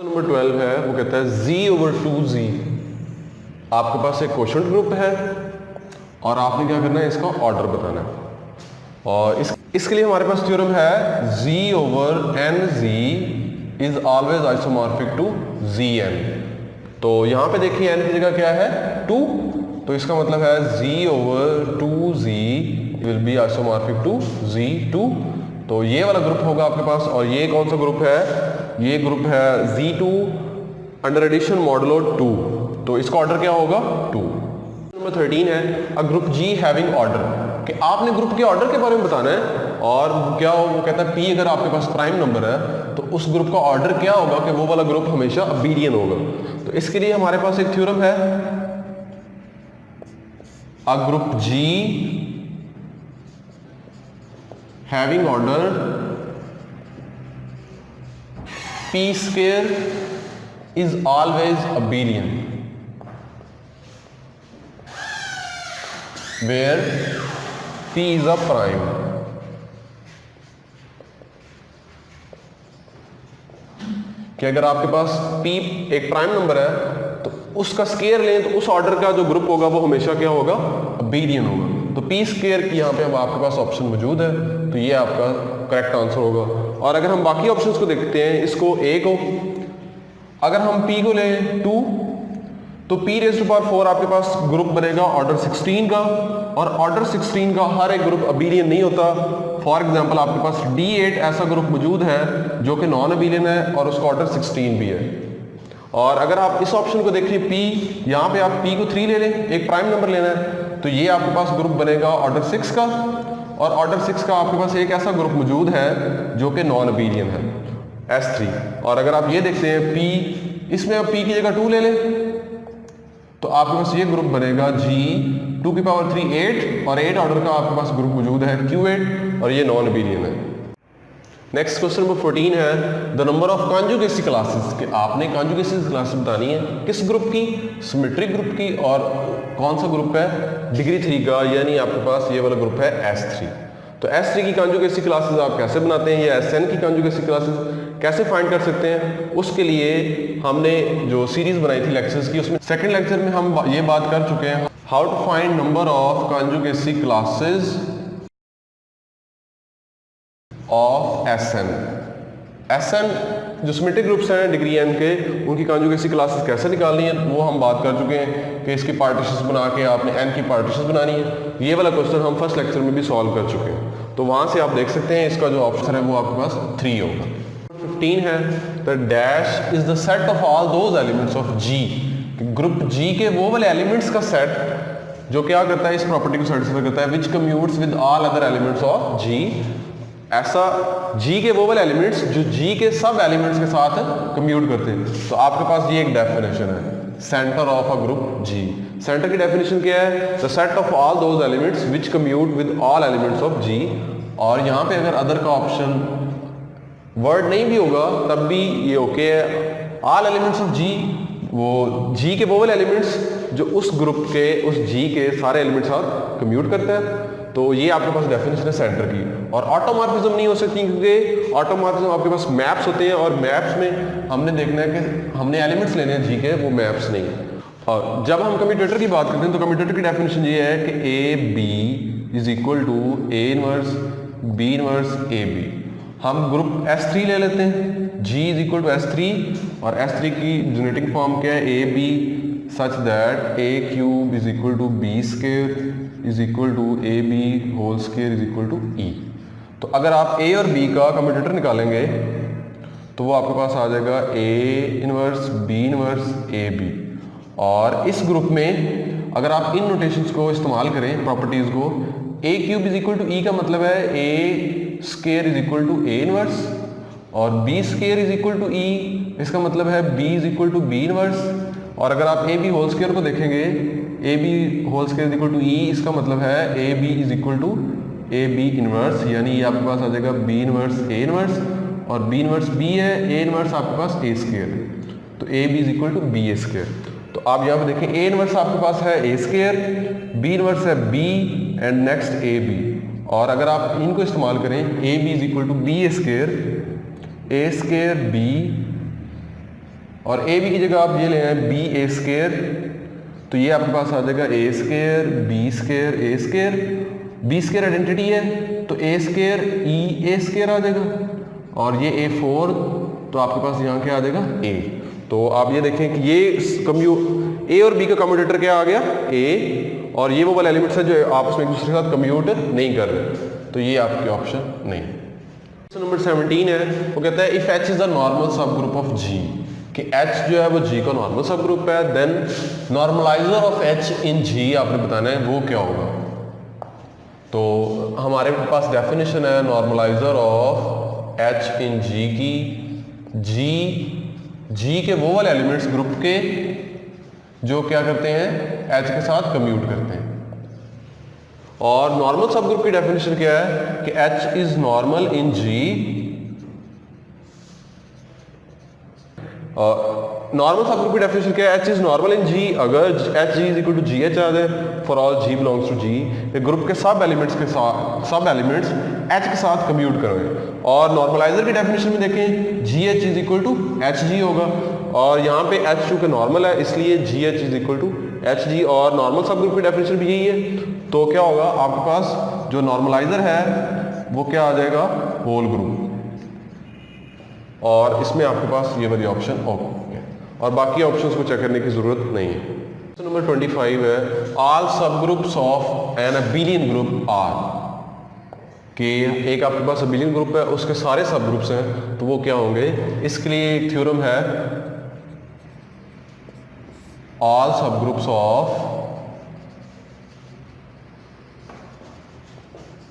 Number 12 है, वो कहता है z/2z। आपके पास एक क्वोशंट ग्रुप है और आपने क्या करना है, इसका ऑर्डर बताना है। और इसके लिए हमारे पास थ्योरम है z/nz is always isomorphic to zn। तो यहां पे देखिए n की जगह क्या है 2, तो इसका मतलब है z/2z will be isomorphic to z2। तो ये वाला ग्रुप होगा आपके पास। और ये कौन सा ग्रुप है, ये ग्रुप है z2 अंडर एडिशन मॉडुलो 2। तो इसका ऑर्डर क्या होगा 2। नंबर 13 है a group G having order, कि आपने ग्रुप के ऑर्डर के बारे में बताना है। और क्या वो कहता है P अगर आपके पास प्राइम नंबर है तो उस ग्रुप का ऑर्डर क्या होगा कि वो वाला ग्रुप हमेशा अबीलियन होगा। तो इसके लिए हमारे पास एक थ्योरम है a group G having order P square is always abelian where P is a prime। कि अगर आपके पास P एक प्राइम नंबर है तो उसका स्क्वायर लें तो उस ऑर्डर का जो ग्रुप होगा वो हमेशा क्या होगा, अबेलियन होगा। तो P स्क्वायर की यहाँ पे अब आपके पास ऑप्शन मौजूद है, तो ये आपका करेक्ट आंसर होगा। और अगर हम बाकी ऑप्शंस को देखते हैं, इसको A को अगर हम P को लें 2 तो P⁴ आपके पास ग्रुप बनेगा ऑर्डर 16 का। और ऑर्डर 16 का हर एक ग्रुप अबीलियन नहीं होता। फॉर एग्जांपल आपके पास D8 ऐसा ग्रुप मौजूद है जो कि नॉन अबीलियन है और उसका ऑर्डर 16 भी है। और अगर आप इस ऑप्शन को देखें P, यहाँ पे आप P को 3 ले लें, एक प्राइम नंबर लेना है, तो ये आपके पास ग्रुप बनेगा ऑर्डर 6 का। और ऑर्डर 6 का आपके पास एक ऐसा ग्रुप मौजूद है जो कि नॉन अबीलियन है, S3। और अगर आप ये देखते हैं P, इसमें आप P की जगह 2 ले लें तो आपके पास ये ग्रुप बनेगा G2⁵ 8। और 8 ऑर्डर का आपके पास ग्रुप मौजूद है Q8 और ये नॉन अबीलियन है। नेक्स्ट क्वेश्चन नंबर 14 है the number of conjugacy classes, कि आपने कॉन्जुगेसी क्लासेस बतानी है किस ग्रुप की, सिमेट्रिक ग्रुप की। और कौन सा ग्रुप है, डिग्री 3 का, यानी आपके पास ये वाला ग्रुप है S3। तो S3 की कॉन्जुगेसी क्लासेस आप कैसे बनाते हैं, या SN की कॉन्जुगेसी क्लासेस कैसे फाइंड कर सकते हैं, उसके लिए हमने जो सीरीज बनाई थी लेक्चर्स की, उसमें सेकंड लेक्चर में हम ये बात कर चुके हैं how to find number of conjugacy classes of SN जो सिमेट्रिक ग्रुप्स हैं डिग्री n के, उनकी कॉन्जुगेसी क्लासेस कैसे निकालनी है वो हम बात कर चुके हैं कि इसकी पार्टीशंस बना के आपने n की पार्टीशंस बनानी है। ये वाला क्वेश्चन हम फर्स्ट लेक्चर में भी सॉल्व कर चुके हैं, तो वहां से आप देख सकते हैं इसका जो ऑप्शन है वो आपके पास 3 होगा। 15 है the dash is the set of all those elements of G, group G के वो वाले एलिमेंट्स का सेट जो क्या करता है, इस प्रॉपर्टी को सेटिस्फाई करता है, which commutes with all other elements of G। ऐसा G के वो वाले एलिमेंट्स जो G के सब एलिमेंट्स के साथ कम्यूट करते हैं। तो आपके पास ये एक डेफिनेशन है centre of a group G। Centre की डेफिनेशन क्या है, the set of all those elements which commute with all elements of G। और यहाँ पे अगर अदर का ऑप्शन वर्ड नहीं भी होगा तब भी ये ओके है। ऑल एलिमेंट्स ऑफ G, वो G के वो वाले एलिमेंट्स जो उस ग्रुप के, उस G के सारे एलिमेंट्स साथ कम्यूट करते हैं। तो ये आपके पास डेफिनेशन है सेंटर की। और ऑटोमॉर्फिज्म नहीं हो सकती क्योंकि ऑटोमॉर्फिज्म आपके पास मैप्स होते हैं और मैप्स में हमने देखना है कि हमने एलिमेंट्स लेने हैं G के, वो मैप्स नहीं है। और जब हम कम्यूटेटर की बात करते हैं तो कम्यूटेटर की डेफिनेशन ये है कि AB is equal to A inverse B inverse AB। हम ग्रुप S3 ले लेते हैं, G is equal to S3 और S3 की जेनेटिक फॉर्म क्या है, AB such that A³ is equal to B square is equal to AB whole square is equal to E। तो अगर आप A और B का कम्यूटेटर निकालेंगे तो वो आपके पास आ जाएगा A inverse B inverse AB। और इस ग्रुप में अगर आप इन नोटेशंस को इस्तेमाल करें, प्रॉपर्टीज को, A³ is equal to E का मतलब है A square is equal to A inverse और B square is equal to E, इसका मतलब है B is equal to B inverse. और अगर आप AB होल स्क्वायर को देखेंगे, AB whole square is equal to E, इसका मतलब है AB is equal to AB inverse, यानी ये आपके पास आ जाएगा B इनवर्स A इनवर्स और B इनवर्स B है, A इनवर्स आपके पास A स्क्वायर है, तो AB is equal to B A square. तो आप यहाँ पे देखें A इनवर्स आपके पास है A स्क्वायर, B इनवर्स है B एंड नेक्स्ट AB। और अगर आप इनको इस्तेमाल करें AB is equal to B A square B और ए बी की जगह आप ये ले आए बी ए स्केयर, तो ये आपके पास आ जाएगा ए स्केयर बी स्केयर ए स्केयर, बी स्केयर आइडेंटिटी है तो ए स्केयर ई ए स्केयर आ जाएगा, और ये ए फोर तो आपके पास यहाँ क्या आ जाएगा ए। तो आप ये देखें कि ये ए और बी का कम्यूटेटर क्या आ गया ए, और ये वो वाले एलिमेंट्स है जो आपस में एक दूसरे के साथ कम्यूट नहीं कर रहे, तो ये आपकी ऑप्शन नहीं। नंबर 17 है, वो कहता है if H is a normal सब ग्रुप ऑफ जी, कि एच जो है वो जी का नॉर्मल सब ग्रुप है, then normaliser of H in जी आपने बताना है वो क्या होगा। तो हमारे पास डेफिनेशन है नॉर्मलाइजर ऑफ एच इन जी की, जी के वो वाले एलिमेंट्स ग्रुप के जो क्या करते हैं एच के साथ कम्यूट करते हैं। और नॉर्मल सब ग्रुप की डेफिनेशन क्या है कि H is normal in G, normal subgroup की डेफिनेशन क्या है, H is normal in G अगर H G is equal to G H आ जाए for all G belongs to G, group के सब एलिमेंट्स एच के साथ कम्यूट करें। और नॉर्मलाइजर की डेफिनेशन में देखें G H is equal to H G होगा, और यहाँ पे एच चूंकि नॉर्मल है इसलिए G H is equal to H G, और नॉर्मल सब ग्रुप की डेफिनेशन भी यही है। तो क्या होगा आपके पास जो नॉर्मलाइजर है वो क्या आ जाएगा होल ग्रुप, और इसमें आपके पास ये वाली ऑप्शन ओके है, और बाकी ऑप्शंस को चेक करने की जरूरत नहीं है। नंबर 25 है all subgroups of an abelian group are, कि एक आपके पास अबिलियन ग्रुप है उसके सारे सब ग्रुप्स हैं तो वो क्या होंगे। इसके लिए एक थ्योरम है all subgroups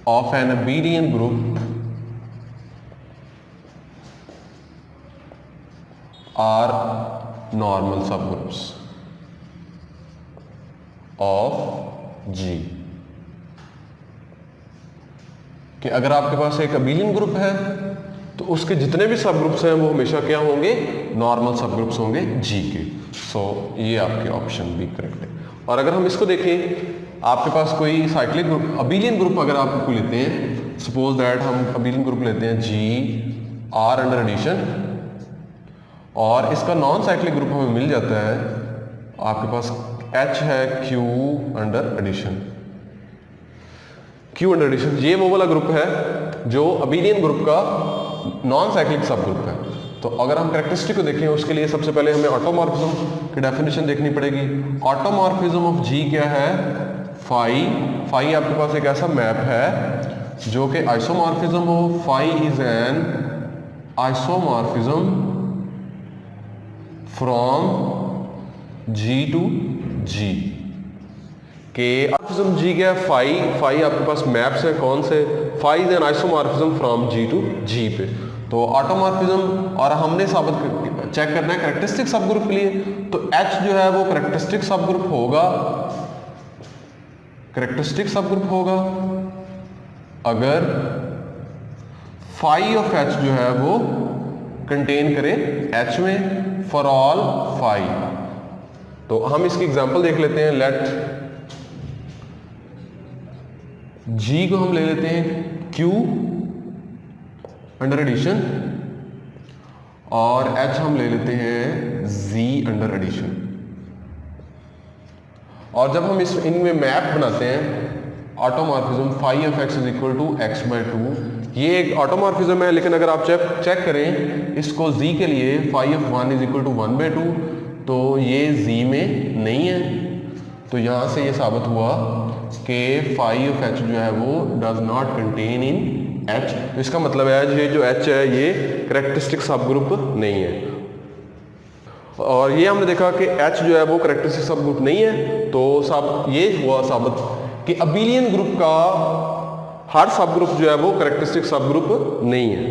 of an abelian group are normal subgroups of G, कि अगर आपके पास एक अबिलियन ग्रुप है तो उसके जितने भी सब ग्रुप्स हैं वो हमेशा क्या होंगे नॉर्मल सब ग्रुप्स होंगे जी के। सो ये आपके ऑप्शन भी करेक्ट है। और अगर हम इसको देखें आपके पास कोई साइक्लिक ग्रुप अबिलियन ग्रुप अगर आप कोई लेते हैं, सपोज दैट हम अबिलियन ग्रुप लेते हैं जी आर अंडर एडिशन, और इसका नॉन साइक्लिक ग्रुप हमें मिल जाता है आपके पास एच है Q under addition, Q under addition, ये वो वाला ग्रुप है जो अबिलियन ग्रुप का नॉन साइक्लिक सब ग्रुप है। तो अगर हम कैरेक्टरिस्टिक को देखें उसके लिए सबसे पहले हमें ऑटोमॉर्फिज्म की डेफिनेशन देखनी पड़ेगी। ऑटोमॉर्फिज्म ऑफ जी क्या है फाई, फाई आपके पास एक ऐसा मैप है जो कि आइसोमॉर्फिज्म हो, phi is an isomorphism from G to G, के आइसोमॉर्फिज्म जी क्या है फाई, फाई आपके पास मैप्स है कौन से, phi is an isomorphism from G to G पे। तो ऑटोमॉर्फिज्म, और हमने साबित चेक करना है कैरेक्टरिस्टिक सब ग्रुप के लिए, तो एच जो है वो कैरेक्टरिस्टिक सब ग्रुप होगा, कैरेक्टरिस्टिक सब ग्रुप होगा अगर फाई ऑफ एच जो है वो कंटेन करे एच में फॉर ऑल फाई। तो हम इसकी एग्जांपल देख लेते हैं। लेट जी को हम ले लेते हैं क्यू अंडर एडिशन, और एच हम ले लेते हैं जी अंडर एडिशन। और जब हम इनमें मैप बनाते हैं automorphism phi of x is equal to x by two, ये एक ऑटोमॉर्फिज्म है, लेकिन अगर आप चेक करें इसको जी के लिए phi of one is equal to one by two, तो ये जी में नहीं है। तो यहां से ये साबित हुआ कि फाई ऑफ एच जो है वो does not contain in H. तो इसका मतलब है ये जो एच है ये कैरेक्टरिस्टिक सब ग्रुप नहीं है। और ये हमने देखा कि एच जो है वो कैरेक्टरिस्टिक सब ग्रुप नहीं है, तो ये हुआ साबित कि अबिलियन ग्रुप का हर सब ग्रुप जो है वो कैरेक्टरिस्टिक सब ग्रुप नहीं है।